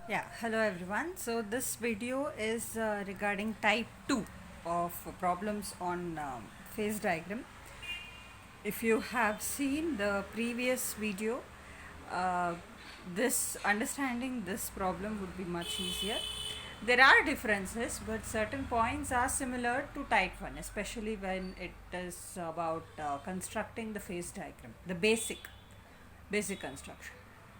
Yeah, hello everyone. So this video is regarding type 2 of problems on phase diagram. If you have seen the previous video, uh, this understanding this problem would be much easier. There are differences, but certain points are similar to type 1, especially when it is about constructing the phase diagram, the basic construction.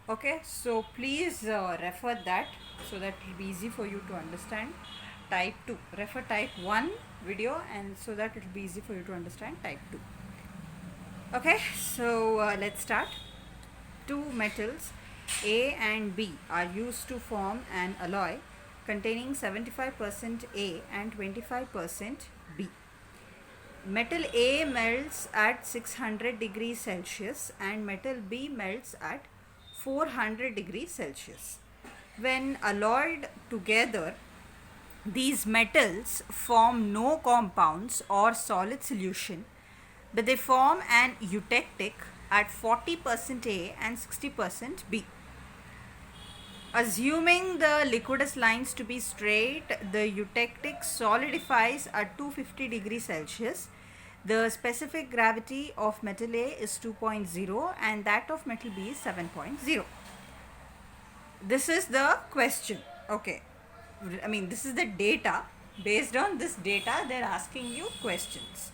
Okay, so please refer that so that it will be easy for you to understand type 2. Refer type 1 video and so that it will be easy for you to understand type 2. Okay, so let's start. Two metals A and B are used to form an alloy containing 75% A and 25% B. Metal A melts at 600 degrees Celsius and metal B melts at 400 degrees Celsius. When alloyed together, these metals form no compounds or solid solution, but they form an eutectic at 40% A and 60% B. Assuming the liquidus lines to be straight, the eutectic solidifies at 250 degrees Celsius. The specific gravity of metal A is 2.0 and that of metal B is 7.0. This is the question. Okay. I mean, this is the data. Based on this data, they're asking you questions.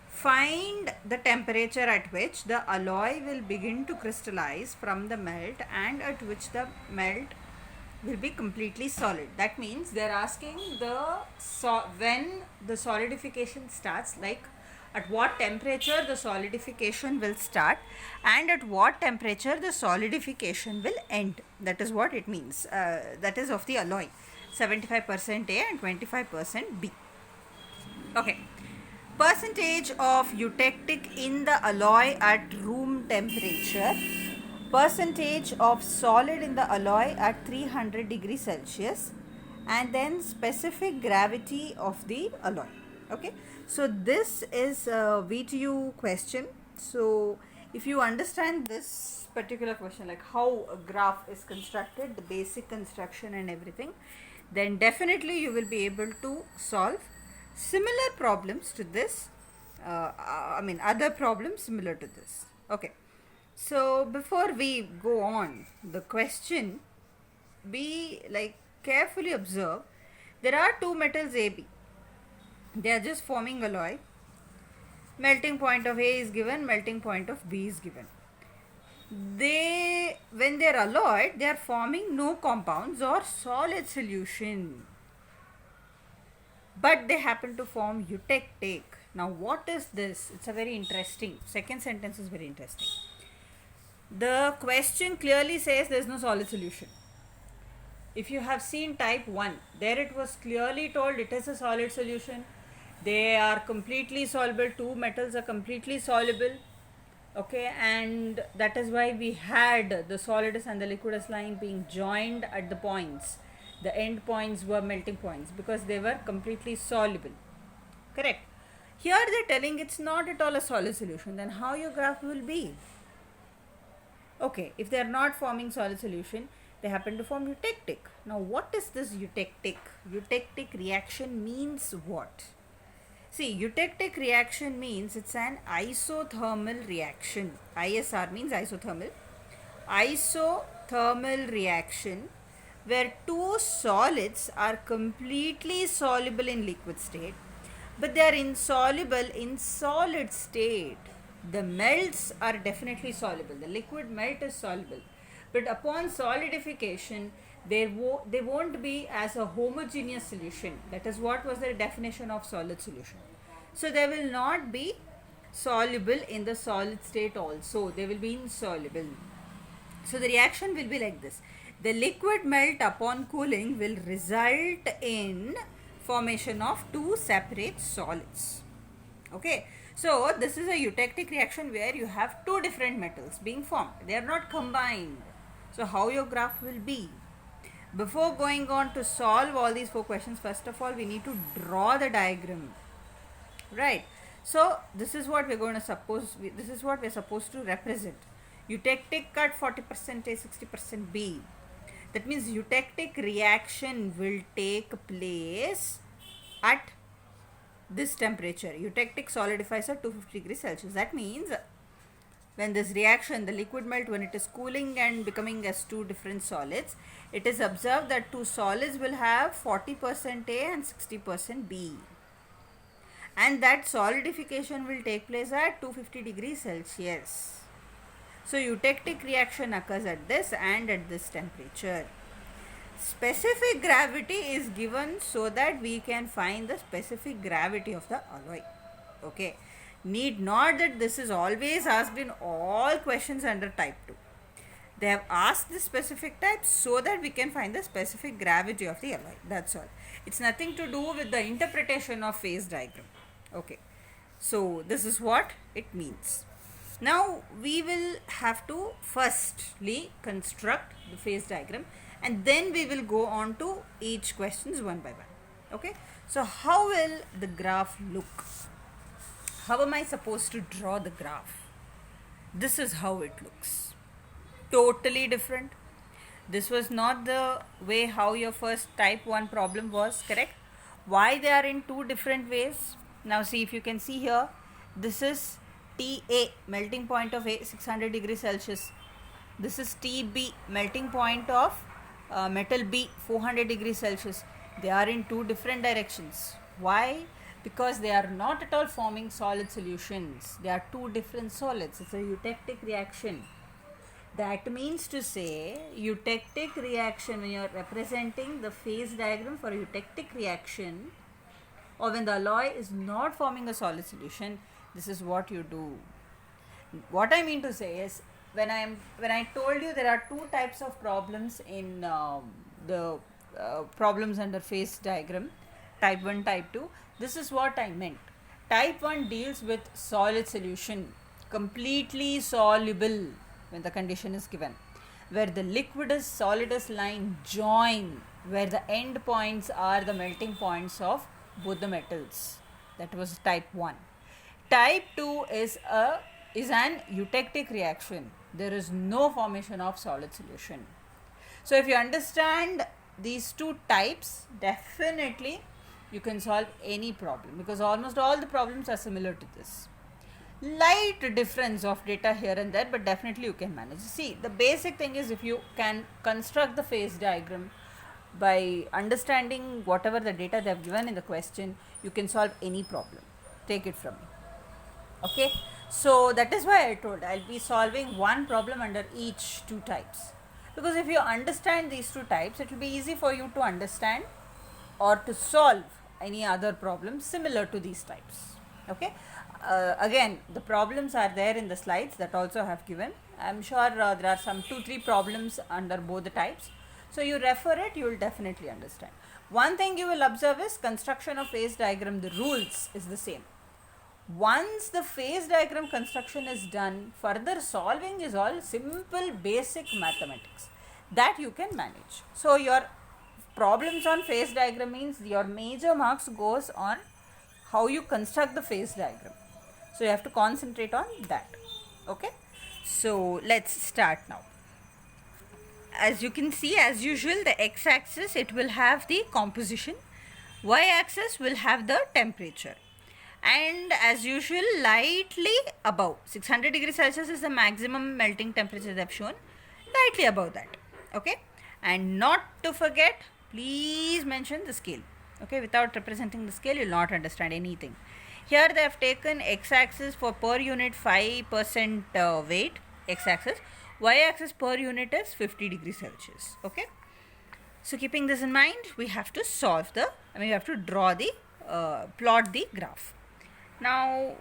Find the temperature at which the alloy will begin to crystallize from the melt and at which the melt will be completely solid. That means they're asking when the solidification starts, like at what temperature the solidification will start and at what temperature the solidification will end. That is what it means. That is of the alloy, 75% A and 25% B. Okay. Percentage of eutectic in the alloy at room temperature, percentage of solid in the alloy at 300 degrees Celsius, and then specific gravity of the alloy. Okay, so this is a VTU question. So if you understand this particular question, like how a graph is constructed, the basic construction and everything, then definitely you will be able to solve similar problems to this. Other problems similar to this. Okay, so before we go on the question, be like carefully observe. There are two metals AB. They are just forming alloy. Melting point of A is given, melting point of B is given. When they are alloyed, they are forming no compounds or solid solution, but they happen to form eutectic. Now what is this? It's a very interesting, second sentence is very interesting. The question clearly says there is no solid solution. If you have seen type 1, there it was clearly told it is a solid solution. They are completely soluble, two metals are completely soluble. Okay, and that is why we had the solidus and the liquidus line being joined at the points. The end points were melting points because they were completely soluble. Correct. Here they're telling it's not at all a solid solution. Then how your graph will be? Okay, if they are not forming solid solution, they happen to form eutectic. Now what is this eutectic? Eutectic reaction means what? See, eutectic reaction means it's an isothermal reaction. ISR means isothermal. Isothermal reaction where two solids are completely soluble in liquid state, but they are insoluble in solid state. The melts are definitely soluble. The liquid melt is soluble, but upon solidification, they won't be as a homogeneous solution. That is what was the definition of solid solution. So they will not be soluble in the solid state also. They will be insoluble. So the reaction will be like this. The liquid melt upon cooling will result in formation of two separate solids. Okay. So this is a eutectic reaction where you have two different metals being formed. They are not combined. So how your graph will be? Before going on to solve all these four questions, first of all we need to draw the diagram. Right. So this is what we're going to suppose. This is what we're supposed to represent. Eutectic at 40% A, 60% B. That means eutectic reaction will take place at this temperature. Eutectic solidifies at 250 degrees Celsius. That means when this reaction, the liquid melt, when it is cooling and becoming as two different solids, it is observed that two solids will have 40% A and 60% B. And that solidification will take place at 250 degrees Celsius. So eutectic reaction occurs at this and at this temperature. Specific gravity is given so that we can find the specific gravity of the alloy. Okay. Need not that this is always asked in all questions under type 2. They have asked the specific type so that we can find the specific gravity of the alloy. That's all. It's nothing to do with the interpretation of phase diagram. Okay. So this is what it means. Now we will have to firstly construct the phase diagram and then we will go on to each questions one by one. Okay. So how will the graph look? How am I supposed to draw the graph? This is how it looks. Totally different. This was not the way how your first type 1 problem was, correct? Why they are in two different ways? Now see, if you can see here, this is TA, melting point of A, 600 degrees Celsius. This is TB, melting point of metal B, 400 degrees Celsius. They are in two different directions. Why? Because they are not at all forming solid solutions. They are two different solids. It's a eutectic reaction. That means to say, eutectic reaction, when you are representing the phase diagram for a eutectic reaction, or when the alloy is not forming a solid solution, this is what you do. What I mean to say is, when I told you there are two types of problems in the problems under phase diagram, type 1, type 2, this is what I meant. Type 1 deals with solid solution, completely soluble when the condition is given, where the liquidus solidus line join, where the end points are the melting points of both the metals. That was type 1. Type 2 is an eutectic reaction. There is no formation of solid solution. So if you understand these two types, definitely you can solve any problem, because almost all the problems are similar to this. Light difference of data here and there, but definitely you can manage. See, the basic thing is, if you can construct the phase diagram by understanding whatever the data they have given in the question, you can solve any problem. Take it from me. Okay. So that is why I told I'll be solving one problem under each two types, because if you understand these two types, it will be easy for you to understand or to solve any other problem similar to these types. Okay. Again, the problems are there in the slides that also have given. I am sure there are some 2-3 problems under both the types. So you refer it, you will definitely understand. One thing you will observe is construction of phase diagram, the rules is the same. Once the phase diagram construction is done, further solving is all simple basic mathematics that you can manage. So your problems on phase diagram means your major marks goes on how you construct the phase diagram. So you have to concentrate on that. Okay. So let's start now. As you can see, as usual, the x-axis, it will have the composition. Y-axis will have the temperature. And as usual, lightly above 600 degrees Celsius is the maximum melting temperature they have shown. Lightly above that. Okay. And not to forget, please mention the scale. Okay. Without representing the scale, you will not understand anything. Here they have taken x-axis for per unit 5% weight, x-axis. Y-axis per unit is 50 degrees Celsius. Okay. So keeping this in mind, we have to solve we have to draw the, plot the graph. Now,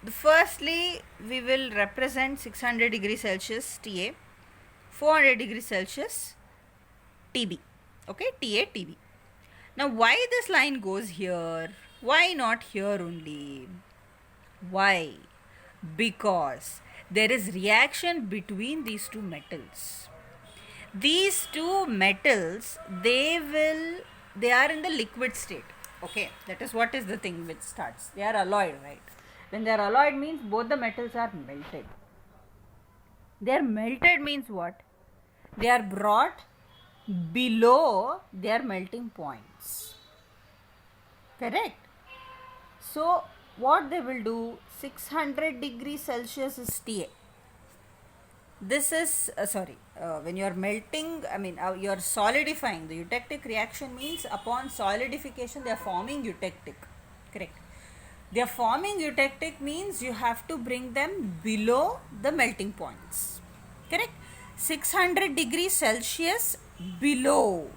firstly, we will represent 600 degrees Celsius TA, 400 degrees Celsius TB. Okay, TA, TB. Now, why this line goes here? Why not here only? Why? Because there is reaction between these two metals. These two metals, they are in the liquid state. Okay, that is what is the thing which starts. They are alloyed, right? When they are alloyed means both the metals are melted. They are melted means what? They are brought below their melting points. Correct? So what they will do, 600 degrees Celsius is TA. This is when you are melting, you are solidifying. The eutectic reaction means upon solidification they are forming eutectic. Correct? They are forming eutectic means you have to bring them below the melting points. Correct? 600 degrees Celsius below.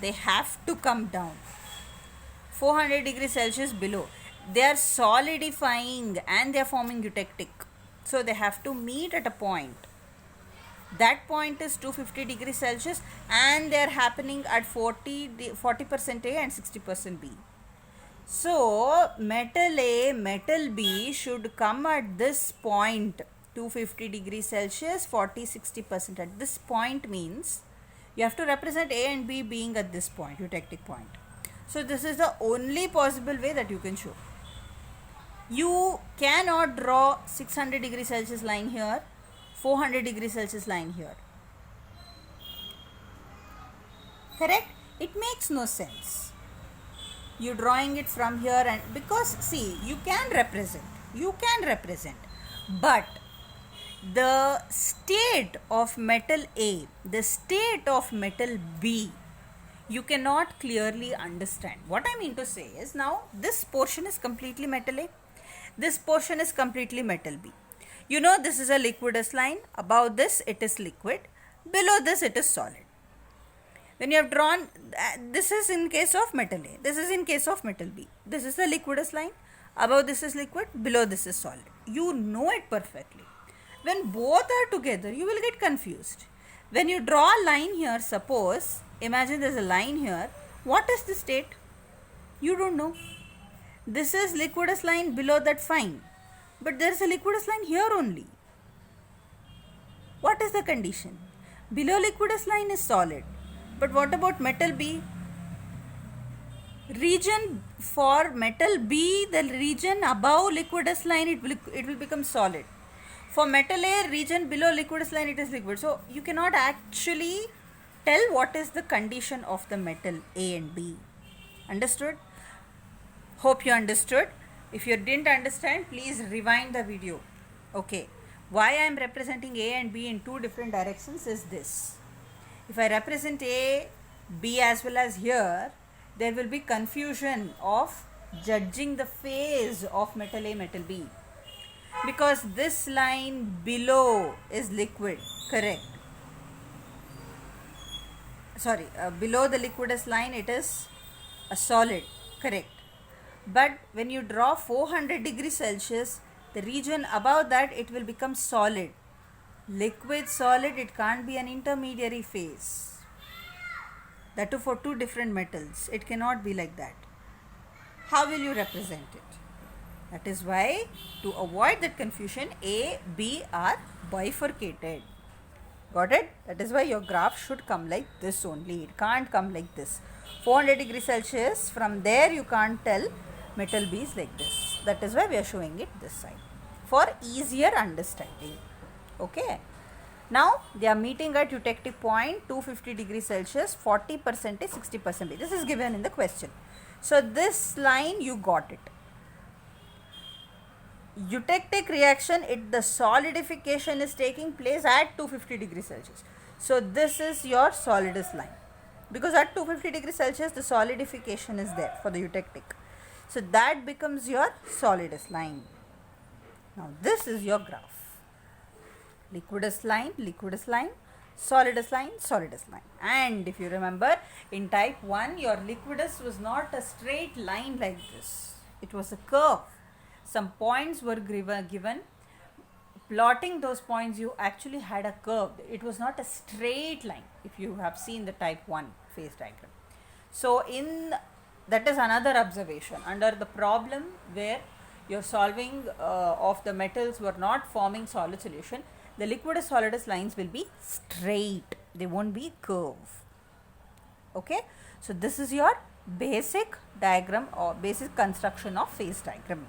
They have to come down. 400 degrees Celsius below. They are solidifying and they are forming eutectic. So they have to meet at a point. That point is 250 degrees Celsius and they are happening at 40% A and 60% B. So metal A, metal B should come at this point, 250 degrees Celsius, 40-60%. At this point means you have to represent A and B being at this point, eutectic point. So this is the only possible way that you can show. You cannot draw 600 degrees Celsius line here, 400 degrees Celsius line here. Correct? It makes no sense. You drawing it from here, and because see, you can represent, but the state of metal A, the state of metal B, you cannot clearly understand. What I mean to say is, now this portion is completely metal A, this portion is completely metal B. You know, this is a liquidous line. Above this it is liquid, below this it is solid. When you have drawn, this is in case of metal A, this is in case of metal B. This is the liquidous line, above this is liquid, below this is solid. You know it perfectly. When both are together, you will get confused. When you draw a line here, suppose, imagine there is a line here, what is the state? You don't know. This is liquidous line, below that fine, but there is a liquidous line here only. What is the condition? Below liquidous line is solid, but what about metal B? Region for metal B, the region above liquidous line, it will become solid. For metal A, region below liquidous line, it is liquid. So you cannot actually tell what is the condition of the metal A and B. Understood? Hope you understood. If you didn't understand, please rewind the video. Okay. Why I am representing A and B in two different directions is this. If I represent A, B as well as here, there will be confusion of judging the phase of metal A, metal B. Because this line below is liquid, correct? Below the liquidous line it is a solid, correct? But when you draw 400 degrees Celsius, the region above that it will become solid. Liquid, solid, it can't be an intermediary phase. That too for two different metals. It cannot be like that. How will you represent it? That is why, to avoid that confusion, A, B are bifurcated. Got it? That is why your graph should come like this only. It can't come like this. 400 degrees Celsius, from there you can't tell metal B is like this. That is why we are showing it this side, for easier understanding. Okay. Now they are meeting at eutectic point 250 degrees Celsius, 40% is 60%. This is given in the question. So this line you got it. Eutectic reaction, the solidification is taking place at 250 degrees Celsius. So this is your solidus line, because at 250 degrees Celsius the solidification is there for the eutectic. So that becomes your solidus line. Now this is your graph. Liquidus line, solidus line, solidus line. And if you remember, in type 1 your liquidus was not a straight line like this. It was a curve. Some points were given. Plotting those points, you actually had a curve. It was not a straight line, if you have seen the type 1 phase diagram. So that is another observation. Under the problem where your solving of the metals were not forming solid solution, the liquidus solidus lines will be straight. They won't be curve. Okay. So this is your basic diagram or basic construction of phase diagram.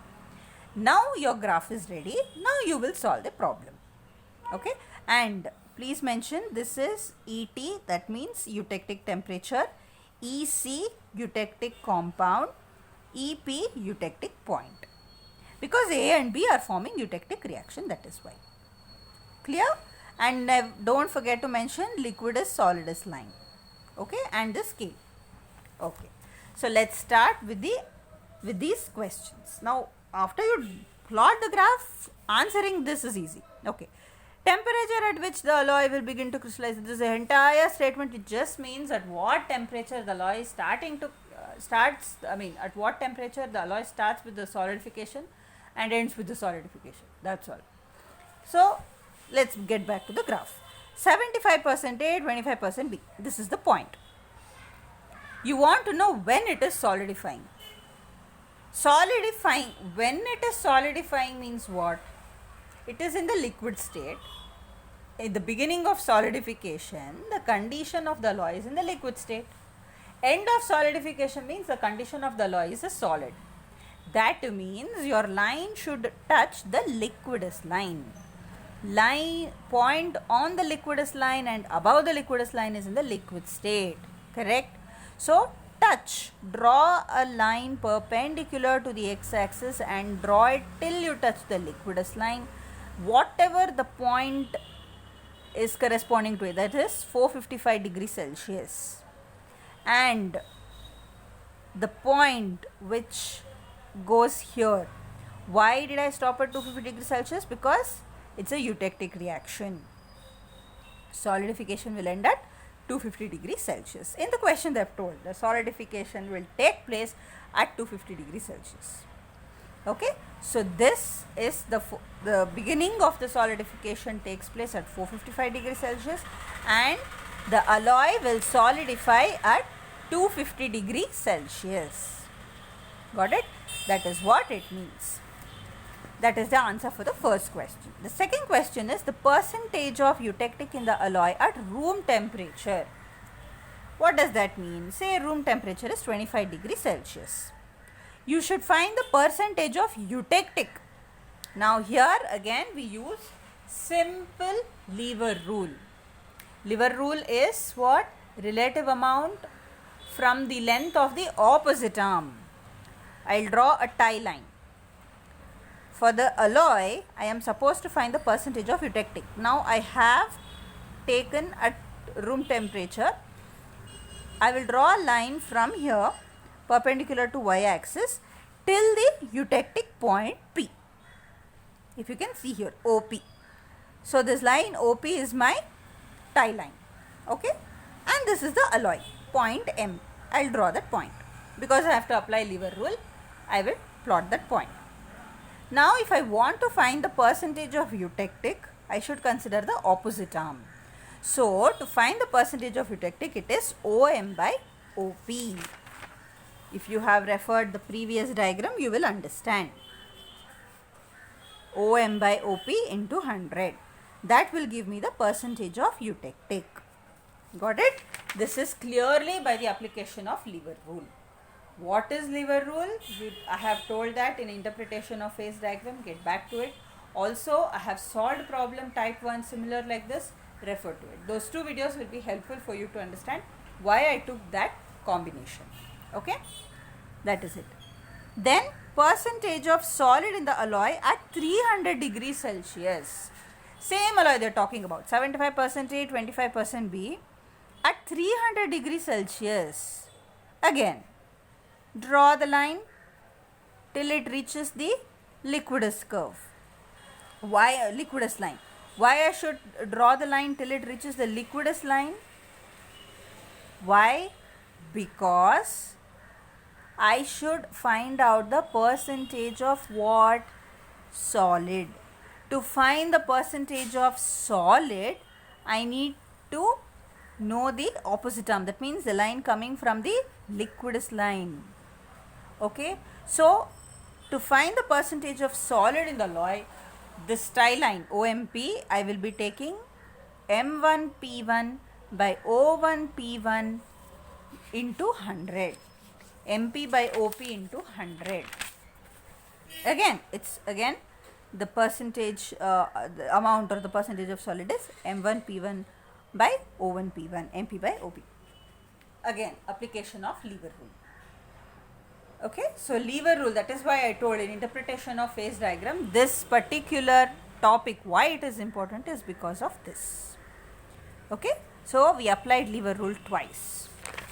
Now your graph is ready. Now you will solve the problem. Okay. And please mention this is ET, that means eutectic temperature, EC eutectic compound, EP eutectic point, because A and B are forming eutectic reaction, that is why. Clear? And don't forget to mention liquidus solidus line, okay, and the scale. Okay, so let's start with these questions. Now after you plot the graph, answering this is easy. Okay, temperature at which the alloy will begin to crystallize. This entire statement, it just means at what temperature the alloy is starting to at what temperature the alloy starts with the solidification and ends with the solidification, that's all. So let's get back to the graph. 75% A, 25% B, this is the point. You want to know when it is solidifying. When it is solidifying means what? It is in the liquid state. In the beginning of solidification, the condition of the alloy is in the liquid state. End of solidification means the condition of the alloy is a solid. That means your line should touch the liquidus line. Point on the liquidus line and above the liquidus line is in the liquid state. Correct? So draw a line perpendicular to the x-axis and draw it till you touch the liquidus line. Whatever the point is corresponding to it, that is 455 degrees Celsius. And the point which goes here. Why did I stop at 250 degrees Celsius? Because it's a eutectic reaction. Solidification will end at 250 degrees Celsius. In the question they have told, the solidification will take place at 250 degrees Celsius. Okay, so this is the beginning of the solidification takes place at 455 degrees Celsius and the alloy will solidify at 250 degrees Celsius. Got it? That is what it means. That is the answer for the first question. The second question is the percentage of eutectic in the alloy at room temperature. What does that mean? Say room temperature is 25 degrees Celsius. You should find the percentage of eutectic. Now here again we use simple lever rule. Lever rule is what? Relative amount from the length of the opposite arm. I will draw a tie line. For the alloy, I am supposed to find the percentage of eutectic. Now I have taken at room temperature. I will draw a line from here perpendicular to y-axis till the eutectic point P. If you can see here, OP. So this line OP is my tie line. Okay. And this is the alloy, point M. I will draw that point. Because I have to apply lever rule, I will plot that point. Now if I want to find the percentage of eutectic, I should consider the opposite arm. So to find the percentage of eutectic, it is OM by OP. If you have referred the previous diagram, you will understand. OM by OP into 100. That will give me the percentage of eutectic. Got it? This is clearly by the application of lever rule. What is lever rule? I have told that in interpretation of phase diagram. Get back to it. Also, I have solved problem type 1 similar like this. Refer to it. Those two videos will be helpful for you to understand why I took that combination. Okay? That is it. Then percentage of solid in the alloy at 300 degrees Celsius. Same alloy they are talking about. 75% A, 25% B. At 300 degrees Celsius. Again, draw the line till it reaches the liquidus curve. Why liquidus line? Why I should draw the line till it reaches the liquidus line? Why? Because I should find out the percentage of what? Solid. To find the percentage of solid, I need to know the opposite arm. That means the line coming from the liquidus line. Okay. So, to find the percentage of solid in the alloy, this tie line OMP, I will be taking M1P1 by O1P1 into 100. MP by OP into 100. Again, it's again the percentage, the amount or the percentage of solid is M1 P1 by O1 P1, MP by OP. Again, application of lever rule. Okay, so lever rule, that is why I told in interpretation of phase diagram, this particular topic, why it is important is because of this. Okay, so we applied lever rule twice.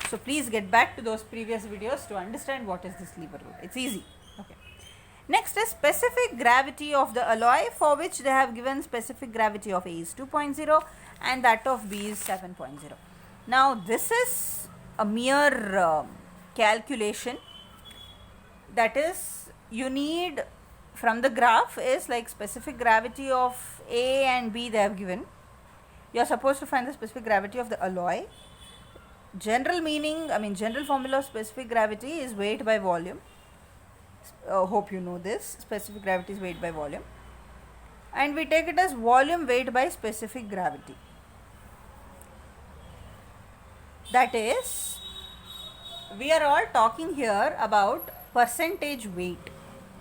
So please get back to those previous videos to understand what is this lever rule. It's easy. Okay. Next is specific gravity of the alloy, for which they have given specific gravity of A is 2.0 and that of B is 7.0. Now this is a mere calculation, that is you need from the graph is like specific gravity of A and B they have given. You are supposed to find the specific gravity of the alloy. General meaning, general formula of specific gravity is weight by volume. Hope you know this. Specific gravity is weight by volume. And we take it as volume weight by specific gravity. That is, we are all talking here about percentage weight.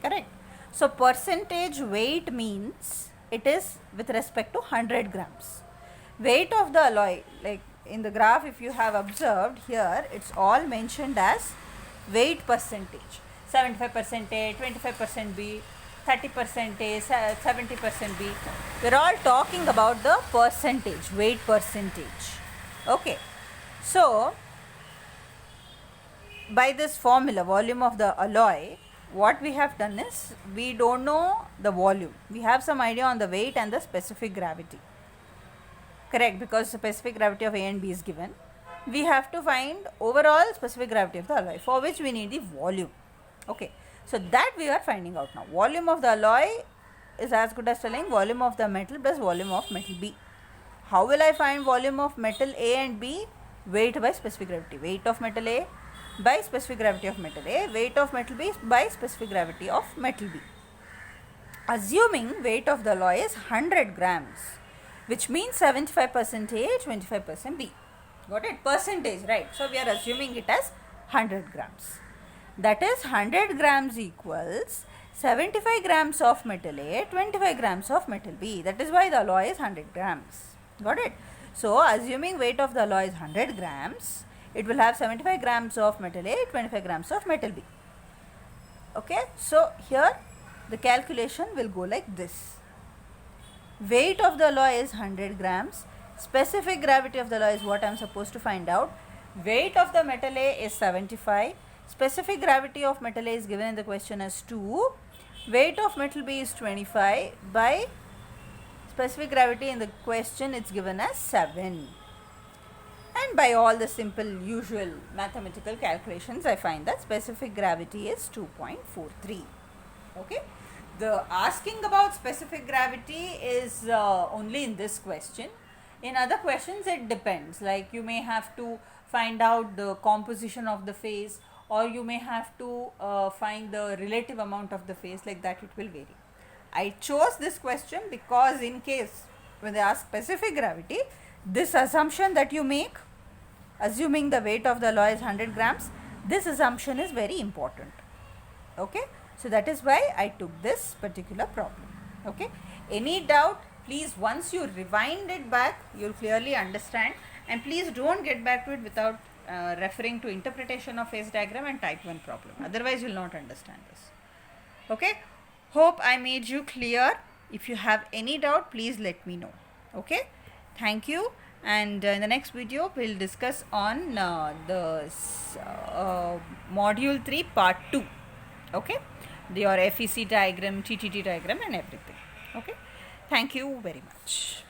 Correct? So, percentage weight means it is with respect to 100 grams. Weight of the alloy, like in the graph if you have observed here, it's all mentioned as weight percentage. 75% A, 25% B, 30% A, 70% B. We're all talking about the percentage, weight percentage. Okay. So, by this formula, volume of the alloy, what we have done is, we don't know the volume. We have some idea on the weight and the specific gravity. Correct, because the specific gravity of A and B is given. We have to find overall specific gravity of the alloy, for which we need the volume. Okay, so that we are finding out now. Volume of the alloy is as good as telling volume of the metal plus volume of metal B. How will I find volume of metal A and B? Weight by specific gravity. Weight of metal A by specific gravity of metal A. Weight of metal B by specific gravity of metal B. Assuming weight of the alloy is 100 grams, which means 75% A, 25% B. Got it? Percentage, right? So we are assuming it as 100 grams. That is 100 grams equals 75 grams of metal A, 25 grams of metal B. That is why the alloy is 100 grams. Got it? So assuming weight of the alloy is 100 grams, it will have 75 grams of metal A, 25 grams of metal B. Okay? So here the calculation will go like this. Weight of the alloy is 100 grams. Specific gravity of the alloy is what I am supposed to find out. Weight of the metal A is 75. Specific gravity of metal A is given in the question as 2. Weight of metal B is 25 by specific gravity in the question it's given as 7. And by all the simple usual mathematical calculations, I find that specific gravity is 2.43. Okay. The asking about specific gravity is only in this question. In other questions it depends, like you may have to find out the composition of the phase, or you may have to find the relative amount of the phase, like that it will vary. I chose this question because in case when they ask specific gravity, this assumption that you make, assuming the weight of the alloy is 100 grams, this assumption is very important. Okay. So that is why I took this particular problem. Okay. Any doubt, please, once you rewind it back, you will clearly understand, and please don't get back to it without referring to interpretation of phase diagram and type 1 problem. Otherwise you will not understand this. Okay. Hope I made you clear. If you have any doubt, please let me know. Okay. Thank you. And in the next video, we will discuss on the module 3 part 2. Okay. Your FEC diagram, TTT diagram and everything. Okay. Thank you very much.